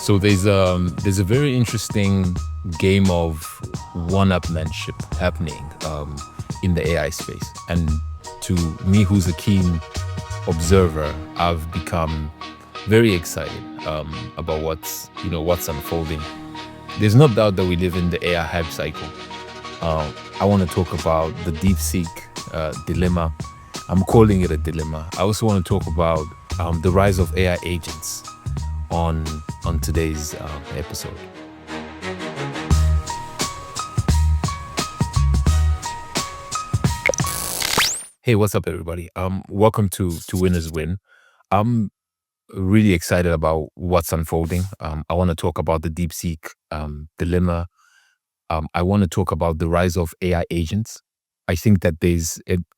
So there's a very interesting game of one-upmanship happening in the AI space, and to me, who's a keen observer, I've become very excited about what's unfolding. There's no doubt that we live in the AI hype cycle. I want to talk about the DeepSeek dilemma. I'm calling it a dilemma. I also want to talk about the rise of AI agents on today's episode. Hey, what's up, everybody? Welcome to Winners Win. I'm really excited about what's unfolding. I want to talk about the DeepSeek dilemma. I want to talk about the rise of AI agents. I think that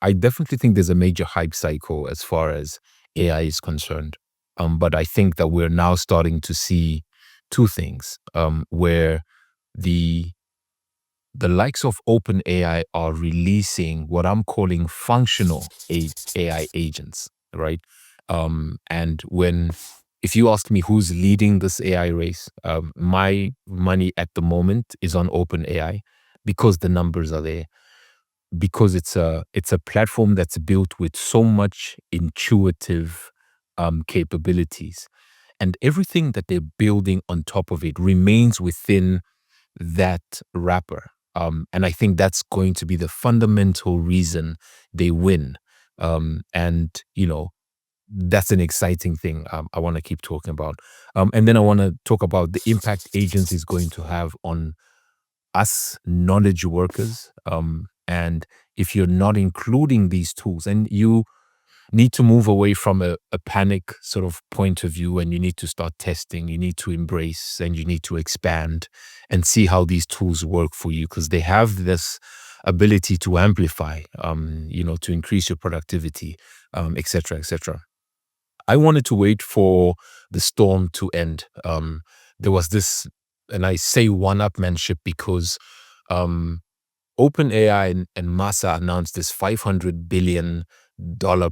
I definitely think there's a major hype cycle as far as AI is concerned. But I think that we're now starting to see two things where the likes of OpenAI are releasing what I'm calling functional AI agents, right? And if you ask me who's leading this AI race, my money at the moment is on OpenAI because the numbers are there, because it's a platform that's built with so much intuitive capabilities, and everything that they're building on top of it remains within that wrapper. And I think that's going to be the fundamental reason they win. And that's an exciting thing I want to keep talking about. And then I want to talk about the impact agents is going to have on us knowledge workers. And if you're not including these tools, and you need to move away from a panic sort of point of view, and you need to start testing, you need to embrace, and you need to expand and see how these tools work for you, because they have this ability to amplify, to increase your productivity, et cetera, et cetera. I wanted to wait for the storm to end. There was this, and I say one-upmanship because OpenAI and NASA announced this $500 billion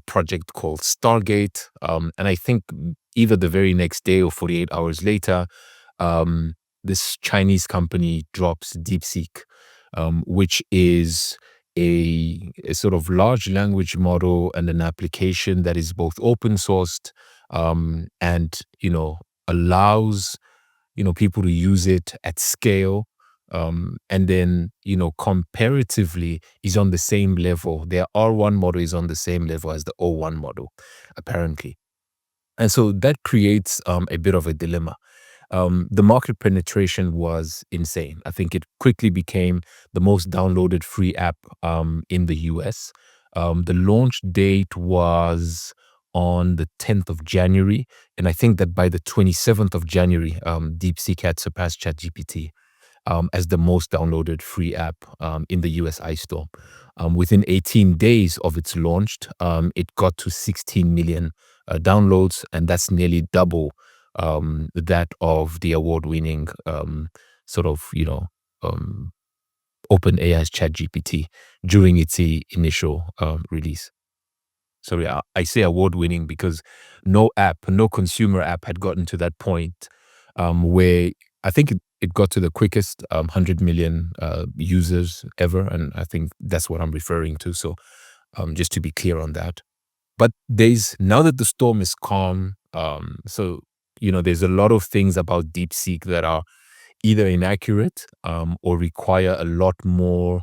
project called Stargate. And I think either the very next day or 48 hours later, this Chinese company drops DeepSeek, which is a sort of large language model and an application that is both open sourced and allows people to use it at scale, and then comparatively is on the same level. Their R1 model is on the same level as the O1 model, apparently. And so that creates a bit of a dilemma. The market penetration was insane. I think it quickly became the most downloaded free app in the US. The launch date was on the 10th of January. And I think that by the 27th of January, DeepSeek had surpassed ChatGPT as the most downloaded free app in the US iStore. Within 18 days of its launch, it got to 16 million downloads, and that's nearly double that of the award-winning OpenAI's ChatGPT during its initial release. So yeah, I say award-winning because no consumer app had gotten to that point where I think it got to the quickest 100 million users ever, and I think that's what I'm referring to. So just to be clear on that. But now that the storm is calm, there's a lot of things about DeepSeek that are either inaccurate or require a lot more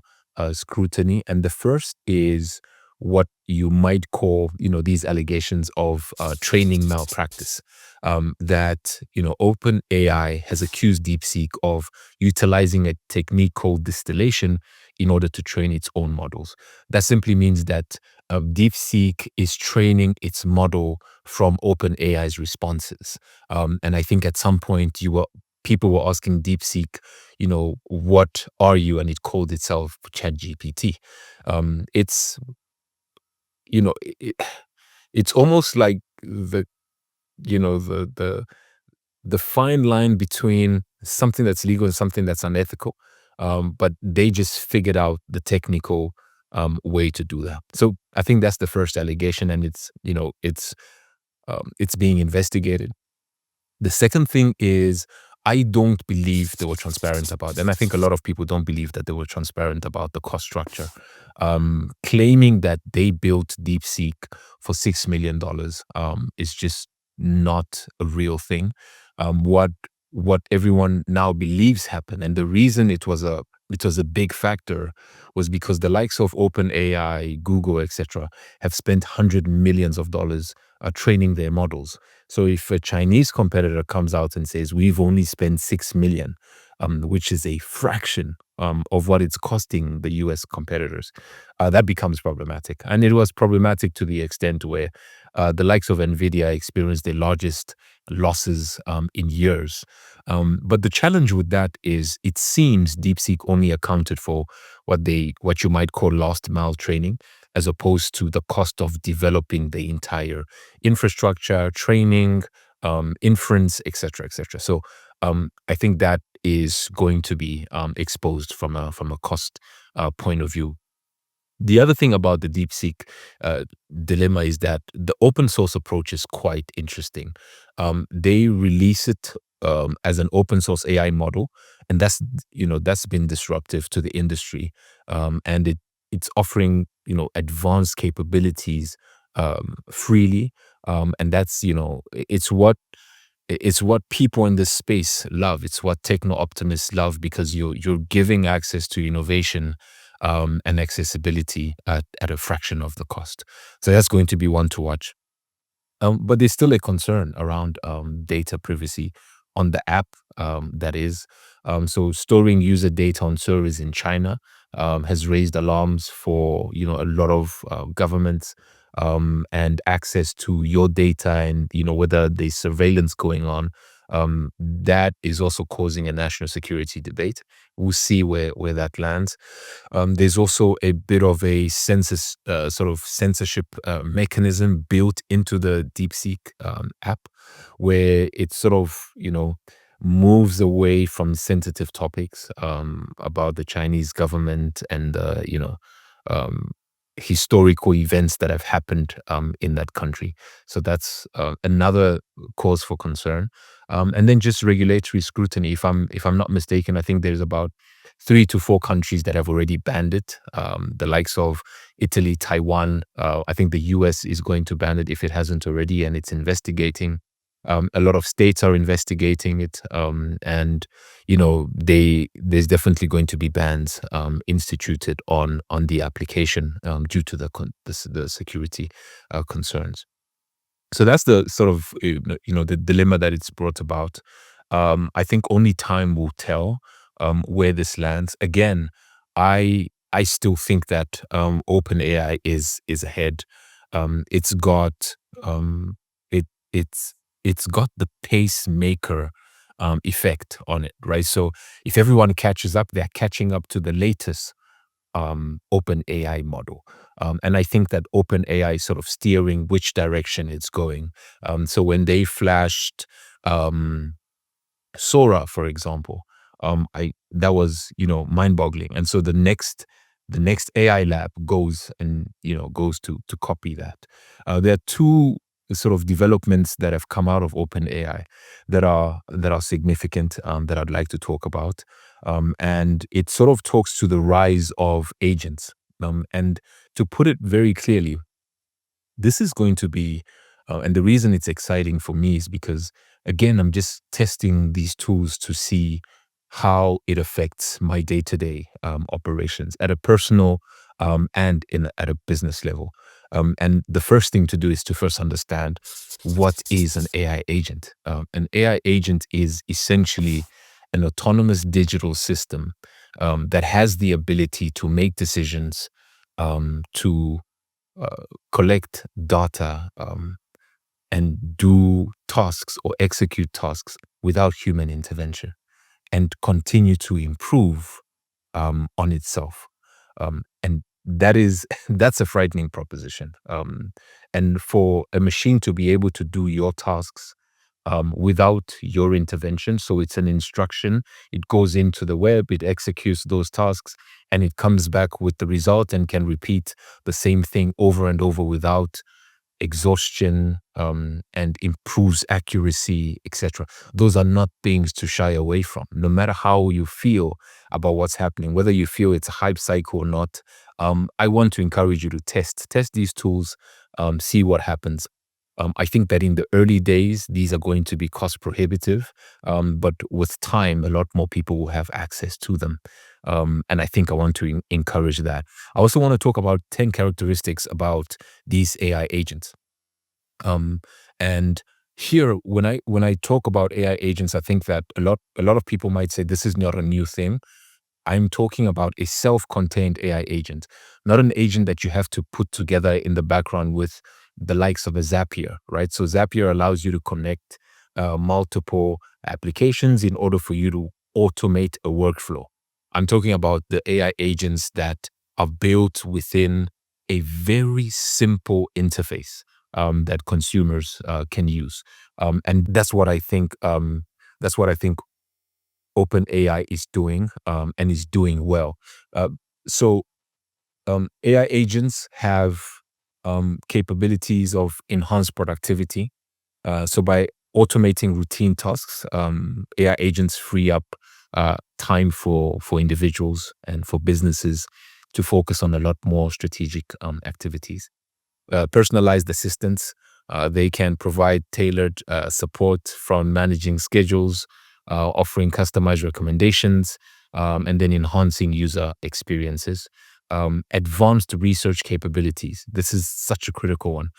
scrutiny. And the first is what you might call, these allegations of training malpractice, that, OpenAI has accused DeepSeek of utilizing a technique called distillation in order to train its own models. That simply means that DeepSeek is training its model from OpenAI's responses. And I think at some point people were asking DeepSeek, what are you? And it called itself ChatGPT. It's almost like the fine line between something that's legal and something that's unethical. But they just figured out the technical way to do that. So I think that's the first allegation, and it's being investigated. The second thing is, I don't believe they were transparent about, and I think a lot of people don't believe that they were transparent about the cost structure. Claiming that they built DeepSeek for $6 million is just not a real thing. What everyone now believes happened, and the reason it was a big factor, was because the likes of OpenAI, Google, etc., have spent hundred millions of dollars training their models. So if a Chinese competitor comes out and says we've only spent 6 million, which is a fraction of what it's costing the U.S. competitors, that becomes problematic. And it was problematic to the extent where the likes of Nvidia experienced their largest losses in years. But the challenge with that is, it seems DeepSeek only accounted for what you might call last mile training, as opposed to the cost of developing the entire infrastructure, training, inference, etc., etc. So I think that is going to be exposed from a cost point of view. The other thing about the DeepSeek dilemma is that the open source approach is quite interesting. They release it as an open source AI model, and that's been disruptive to the industry, and it's offering advanced capabilities freely, and that's it's what people in this space love. It's what techno optimists love, because you're giving access to innovation and accessibility at a fraction of the cost. So that's going to be one to watch. But there's still a concern around data privacy on the app. That is, so storing user data on servers in China has raised alarms for a lot of governments, and access to your data, and whether there's surveillance going on. That is also causing a national security debate. We'll see where that lands. There's also a bit of a sort of censorship mechanism built into the DeepSeek app, where it sort of, moves away from sensitive topics about the Chinese government and, um, historical events that have happened in that country. So that's another cause for concern. And then just regulatory scrutiny. If I'm not mistaken, I think there's about 3 to 4 countries that have already banned it. The likes of Italy, Taiwan. I think the US is going to ban it if it hasn't already, and it's investigating. A lot of states are investigating it, and there's definitely going to be bans instituted on the application due to the security concerns. So that's the sort of the dilemma that it's brought about. I think only time will tell where this lands. Again, I still think that OpenAI is ahead. It's got it it's it's got the pacemaker effect on it, right? So if everyone catches up, they're catching up to the latest OpenAI model. And I think that OpenAI is sort of steering which direction it's going. So when they flashed um, Sora, for example, I that was mind-boggling. And so the next AI lab goes to copy that. There are two sort of developments that have come out of OpenAI that are significant, that I'd like to talk about, and it sort of talks to the rise of agents. And to put it very clearly, this is going to be, and the reason it's exciting for me is because, again, I'm just testing these tools to see how it affects my day-to-day operations at a personal and at a business level. And the first thing to do is to first understand what is an AI agent. An AI agent is essentially an autonomous digital system that has the ability to make decisions, to collect data, and do tasks or execute tasks without human intervention, and continue to improve on itself. And that is that's a frightening proposition. And for a machine to be able to do your tasks without your intervention, so it's an instruction, it goes into the web, it executes those tasks, and it comes back with the result and can repeat the same thing over and over without exhaustion, and improves accuracy, etc. Those are not things to shy away from. No matter how you feel about what's happening, whether you feel it's a hype cycle or not, I want to encourage you to test these tools, see what happens. I think that in the early days, these are going to be cost prohibitive, but with time, a lot more people will have access to them. And I think I want to encourage that. I also want to talk about 10 characteristics about these AI agents. Um, and here, when I talk about AI agents, I think that a lot of people might say this is not a new thing. I'm talking about a self-contained AI agent, not an agent that you have to put together in the background with the likes of a Zapier, right? So Zapier allows you to connect multiple applications in order for you to automate a workflow. I'm talking about the AI agents that are built within a very simple interface that consumers can use, and that's what I think. That's what I think OpenAI is doing, and is doing well. Uh, so AI agents have capabilities of enhanced productivity. So by automating routine tasks, AI agents free up time for individuals and for businesses to focus on a lot more strategic activities. Personalized assistants. They can provide tailored support from managing schedules, offering customized recommendations, and then enhancing user experiences. Advanced research capabilities. This is such a critical one.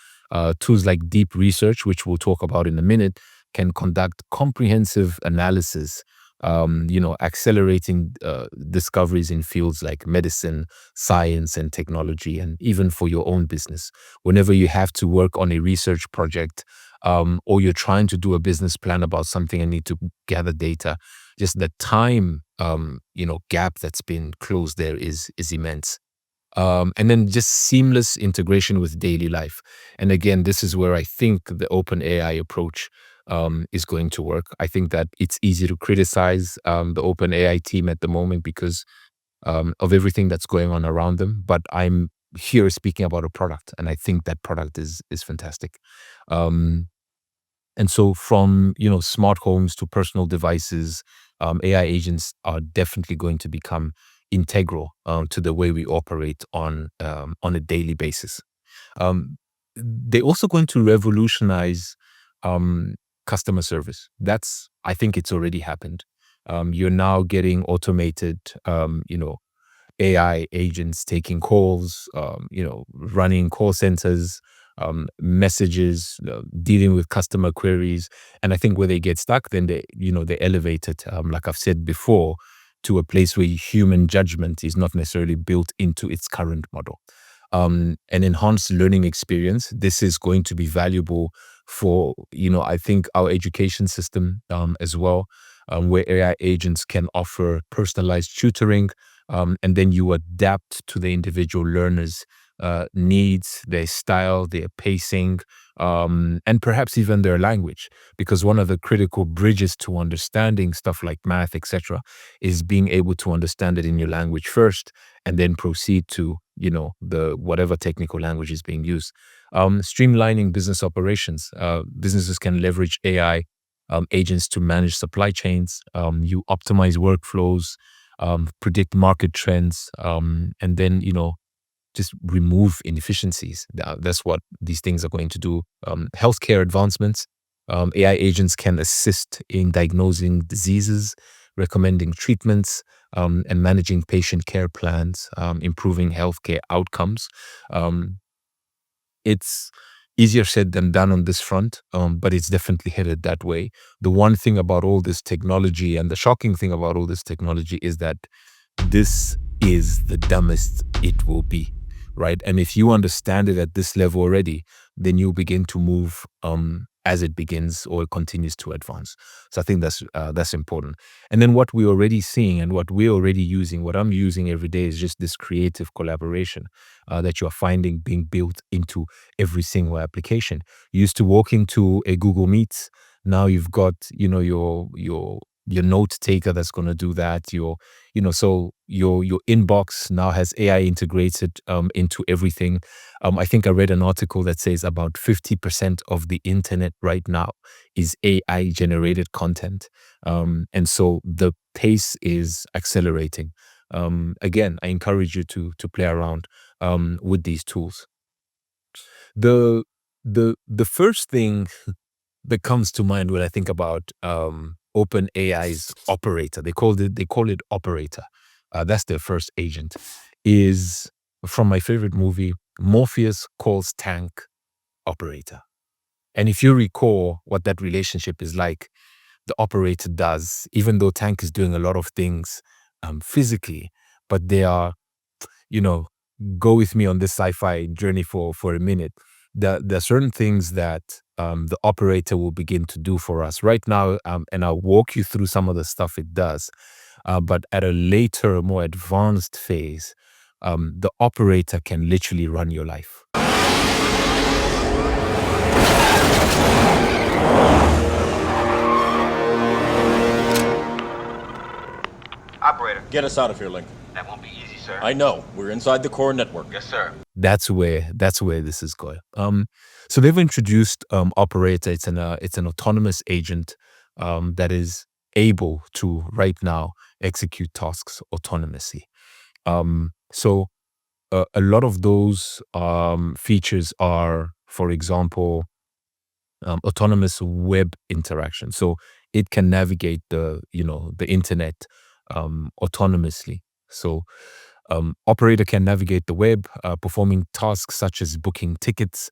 Tools like deep research, which we'll talk about in a minute, can conduct comprehensive analysis, accelerating discoveries in fields like medicine, science, and technology, and even for your own business. Whenever you have to work on a research project, or you're trying to do a business plan about something and need to gather data, just the time gap that's been closed there is immense. And then just seamless integration with daily life. And again, this is where I think the open AI approach is going to work. I think that it's easy to criticize the open AI team at the moment because of everything that's going on around them. But I'm here speaking about a product, and I think that product is fantastic. Um, and so from, smart homes to personal devices, AI agents are definitely going to become integral to the way we operate on a daily basis. Um, they're also going to revolutionize um, customer service. I think it's already happened. You're now getting automated, AI agents taking calls, running call centers, messages, dealing with customer queries. And I think where they get stuck, then they elevate it, like I've said before, to a place where human judgment is not necessarily built into its current model. An enhanced learning experience. This is going to be valuable for, I think our education system as well, where AI agents can offer personalized tutoring, and then you adapt to the individual learners' needs, their style, their pacing, and perhaps even their language. Because one of the critical bridges to understanding stuff like math, etc., is being able to understand it in your language first, and then proceed to the whatever technical language is being used. Streamlining business operations. Businesses can leverage AI agents to manage supply chains. You optimize workflows, predict market trends, and then just remove inefficiencies. That's what these things are going to do. Healthcare advancements. AI agents can assist in diagnosing diseases, recommending treatments, and managing patient care plans, improving healthcare outcomes. Um, it's easier said than done on this front, but it's definitely headed that way. The one thing about all this technology, and the shocking thing about all this technology, is that this is the dumbest it will be, right? And if you understand it at this level already, then you begin to move as it begins or continues to advance. So I think that's important. And then what we're already seeing and what we're already using, what I'm using every day, is just this creative collaboration that you are finding being built into every single application. You used to walk into a Google Meet. Now you've got your your note taker that's going to do that. So your inbox now has AI integrated into everything. I think I read an article that says about 50% of the internet right now is AI generated content. And so the pace is accelerating. Again, I encourage you to play around with these tools. The the first thing that comes to mind when I think about OpenAI's operator, they call it operator. That's their first agent. Is from my favorite movie, Morpheus calls Tank operator. And if you recall what that relationship is like, the operator does, even though Tank is doing a lot of things physically, but they are, you know, go with me on this sci-fi journey for a minute. There are certain things that the operator will begin to do for us right now, and I'll walk you through some of the stuff it does. But at a later, more advanced phase, the operator can literally run your life. Operator. Get us out of here, Lincoln. That won't be easy, sir. I know. We're inside the core network. Yes, sir. That's where this is going. So they've introduced operator. It's an autonomous agent that is able to right now execute tasks autonomously. So a lot of those features are, for example, autonomous web interaction. So it can navigate the internet autonomously. So operator can navigate the web, performing tasks such as booking tickets,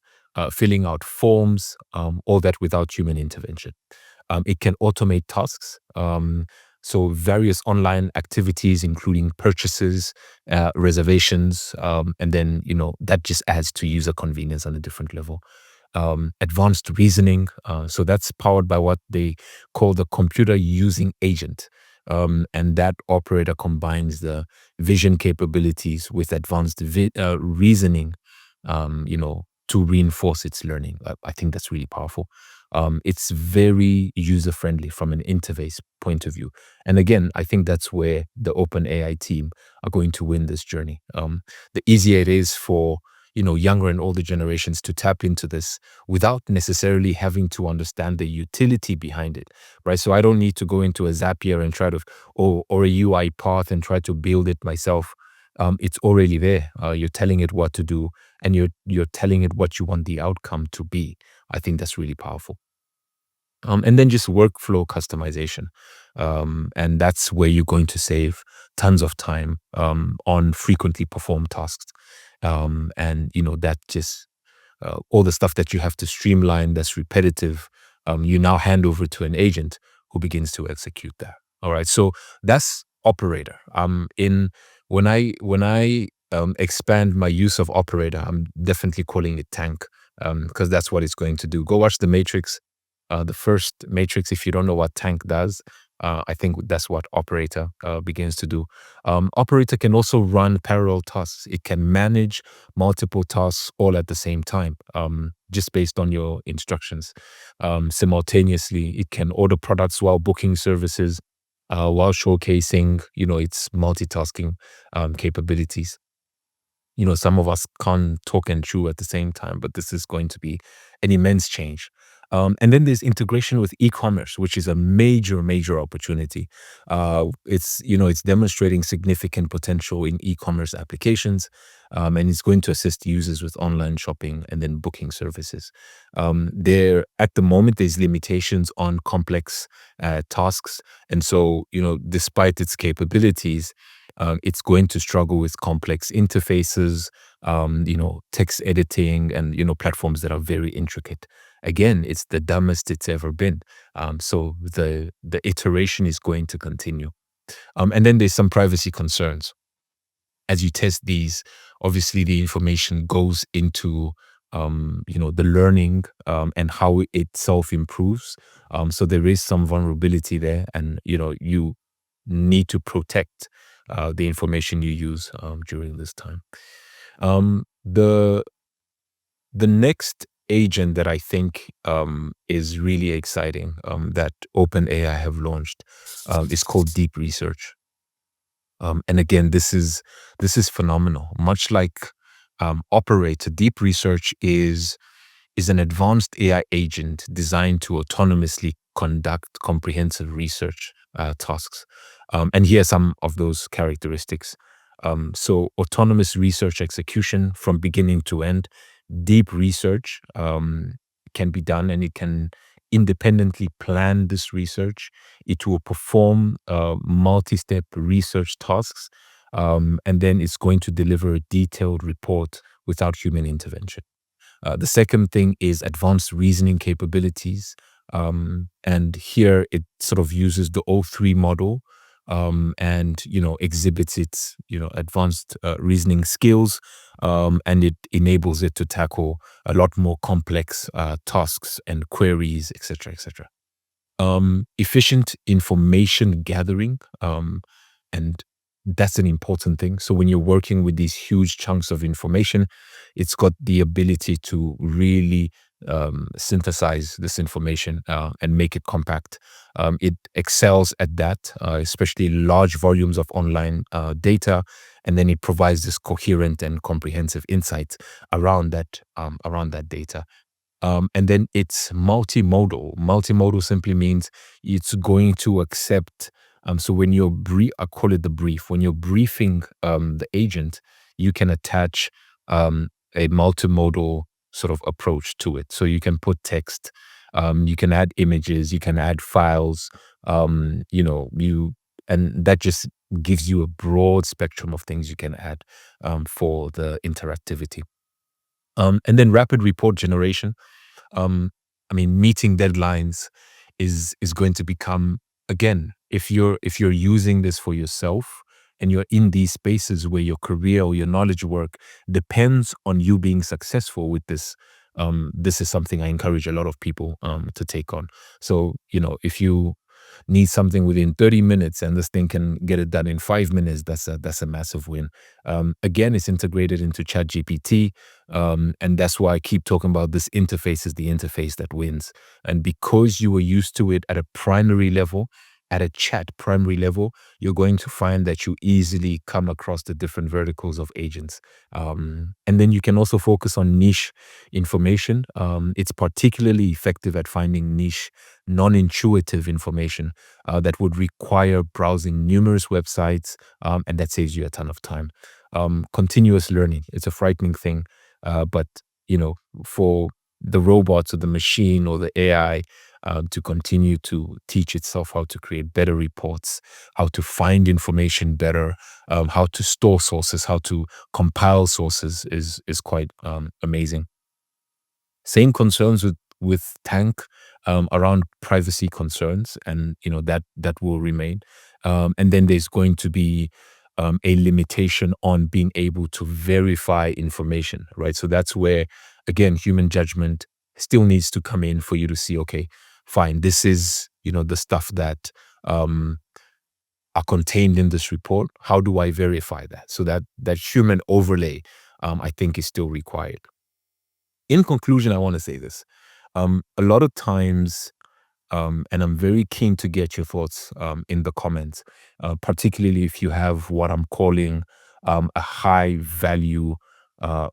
filling out forms, all that without human intervention. It can automate tasks. So various online activities, including purchases, reservations, and then that just adds to user convenience on a different level. Advanced reasoning. So that's powered by what they call the computer using agent. And that operator combines the vision capabilities with advanced reasoning, to reinforce its learning. I think that's really powerful. It's very user friendly from an interface point of view. And again, I think that's where the OpenAI team are going to win this journey. The easier it is for younger and older generations to tap into this without necessarily having to understand the utility behind it, right? So I don't need to go into a Zapier and try to, or a UI path and try to build it myself. It's already there. You're telling it what to do, and you're telling it what you want the outcome to be. I think that's really powerful. And then just workflow customization. And that's where you're going to save tons of time on frequently performed tasks. And that just all the stuff that you have to streamline that's repetitive, you now hand over to an agent who begins to execute that. All right. So that's operator. In when I expand my use of operator, I'm definitely calling it Tank, because that's what it's going to do. Go watch The Matrix, the first Matrix. If you don't know what Tank does, I think that's what operator begins to do. Operator can also run parallel tasks. It can manage multiple tasks all at the same time, just based on your instructions. Simultaneously, it can order products while booking services, while showcasing, its multitasking capabilities. Some of us can't talk and chew at the same time, but this is going to be an immense change. And then there's integration with e-commerce, which is a major, major opportunity. It's demonstrating significant potential in e-commerce applications, and it's going to assist users with online shopping and then booking services. There, at the moment, there's limitations on complex tasks, and so despite its capabilities, it's going to struggle with complex interfaces, text editing, and platforms that are very intricate. Again, it's the dumbest it's ever been. So the iteration is going to continue. And then there's some privacy concerns. As you test these, obviously the information goes into the learning, and how it self improves. So there is some vulnerability there, and you need to protect the information you use during this time. The next agent that I think is really exciting that OpenAI have launched is called Deep Research. And again, this is phenomenal. Much like Operator, Deep Research is an advanced AI agent designed to autonomously conduct comprehensive research tasks. And here are some of those characteristics. So, autonomous research execution from beginning to end, deep research can be done, and it can independently plan this research. It will perform multi step research tasks, and then it's going to deliver a detailed report without human intervention. The second thing is advanced reasoning capabilities. And here it sort of uses the O3 model and, exhibits its, advanced reasoning skills. And it enables it to tackle a lot more complex tasks and queries, etc., etc. Efficient information gathering. And that's an important thing. So when you're working with these huge chunks of information, it's got the ability to really synthesize this information and make it compact. It excels at that, especially large volumes of online data, and then it provides this coherent and comprehensive insight around that data. And then it's multimodal. Multimodal simply means it's going to accept. So when you're I call it the brief. When you're briefing the agent, you can attach a multimodal sort of approach to it. So you can put text, you can add images, you can add files. And that just gives you a broad spectrum of things you can add for the interactivity. And then rapid report generation. um, I mean, meeting deadlines is going to become, again, if you're using this for yourself and you're in these spaces where your career or your knowledge work depends on you being successful with this. This is something I encourage a lot of people to take on. So, if you need something within 30 minutes and this thing can get it done in 5 minutes, that's a massive win. Again, it's integrated into ChatGPT, and that's why I keep talking about this interface is the interface that wins. And because you were used to it at a primary level, at a chat primary level, you're going to find that you easily come across the different verticals of agents. And then you can also focus on niche information. It's particularly effective at finding niche, non-intuitive information that would require browsing numerous websites, and that saves you a ton of time. Continuous learning, it's a frightening thing, but for the robots or the machine or the AI to continue to teach itself how to create better reports, how to find information better, how to store sources, how to compile sources is quite amazing. Same concerns with Tank around privacy concerns, and that will remain. And then there's going to be a limitation on being able to verify information, right? So that's where, again, human judgment still needs to come in for you to see, okay, fine, this is the stuff that are contained in this report. How do I verify that? So that human overlay, I think, is still required. In conclusion, I want to say this. A lot of times, and I'm very keen to get your thoughts in the comments, particularly if you have what I'm calling a high value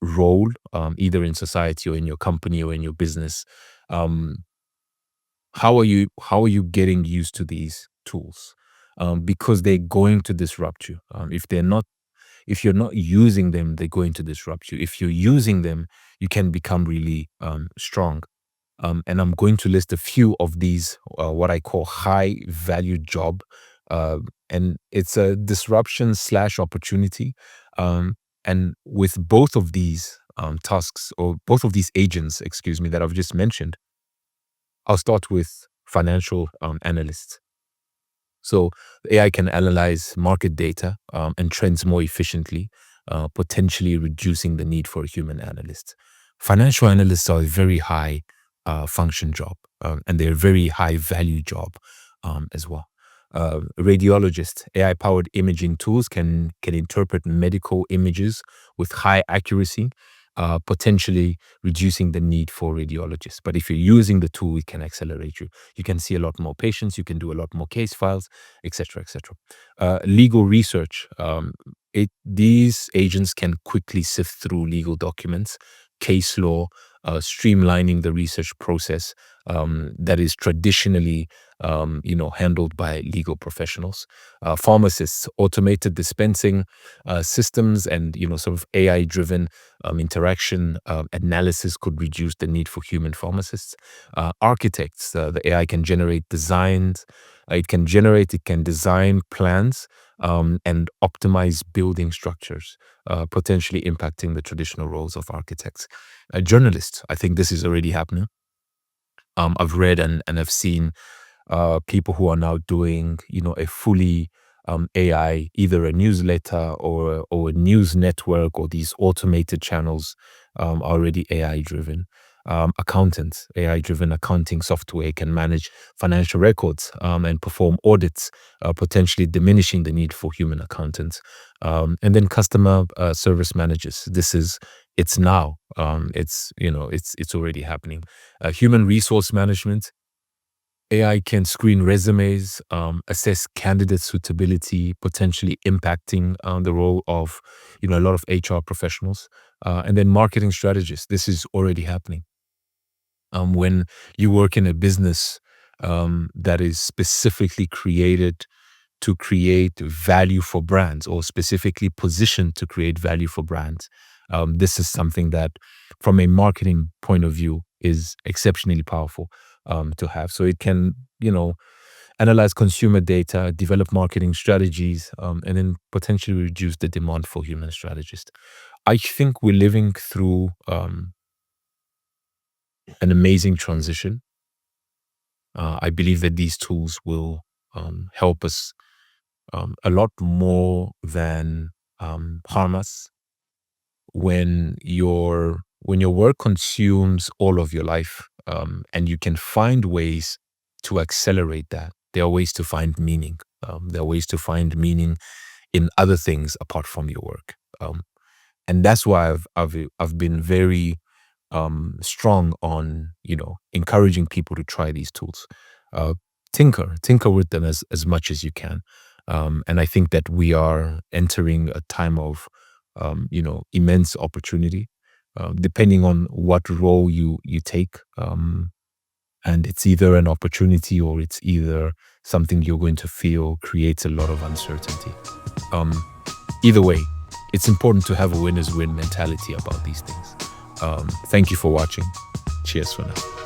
role, either in society or in your company or in your business. Um, how are you getting used to these tools? Because they're going to disrupt you. If you're not using them, they're going to disrupt you. If you're using them, you can become really strong. And I'm going to list a few of these, what I call high value job. Uh, and it's a disruption slash opportunity. Um, and with both of these tasks, or both of these agents, excuse me, that I've just mentioned, I'll start with financial analysts. So the AI can analyze market data and trends more efficiently, potentially reducing the need for a human analyst. Financial analysts are a very high function job, and they're a very high value job as well. Radiologists, AI-powered imaging tools can interpret medical images with high accuracy, potentially reducing the need for radiologists. But if you're using the tool, it can accelerate you. You can see a lot more patients, you can do a lot more case files, etc., etc. Legal research. These agents can quickly sift through legal documents, case law, streamlining the research process that is traditionally handled by legal professionals. Pharmacists, automated dispensing systems, and sort of AI-driven interaction analysis could reduce the need for human pharmacists. Architects, the AI can generate designs. It can design plans and optimize building structures, potentially impacting the traditional roles of architects. Journalists, I think this is already happening. I've read and I've seen people who are now doing, a fully AI, either a newsletter or a news network, or these automated channels are already AI driven. Accountants, AI driven accounting software can manage financial records and perform audits, potentially diminishing the need for human accountants. And then customer service managers. It's now. It's already happening. Human resource management. AI can screen resumes, assess candidate suitability, potentially impacting the role of, a lot of HR professionals, and then marketing strategists. This is already happening. When you work in a business that is specifically created to create value for brands, or specifically positioned to create value for brands, this is something that, from a marketing point of view, is exceptionally powerful to have. So it can, analyze consumer data, develop marketing strategies, and then potentially reduce the demand for human strategists. I think we're living through an amazing transition. I believe that these tools will help us a lot more than harm us. When your work consumes all of your life, and you can find ways to accelerate that, there are ways to find meaning. There are ways to find meaning in other things apart from your work. And that's why I've been very strong on encouraging people to try these tools. Uh, tinker with them as much as you can. And I think that we are entering a time of immense opportunity, depending on what role you take. And it's either an opportunity, or it's either something you're going to feel creates a lot of uncertainty. Um, Either way, it's important to have a winner's win mentality about these things. Thank you for watching. Cheers for now.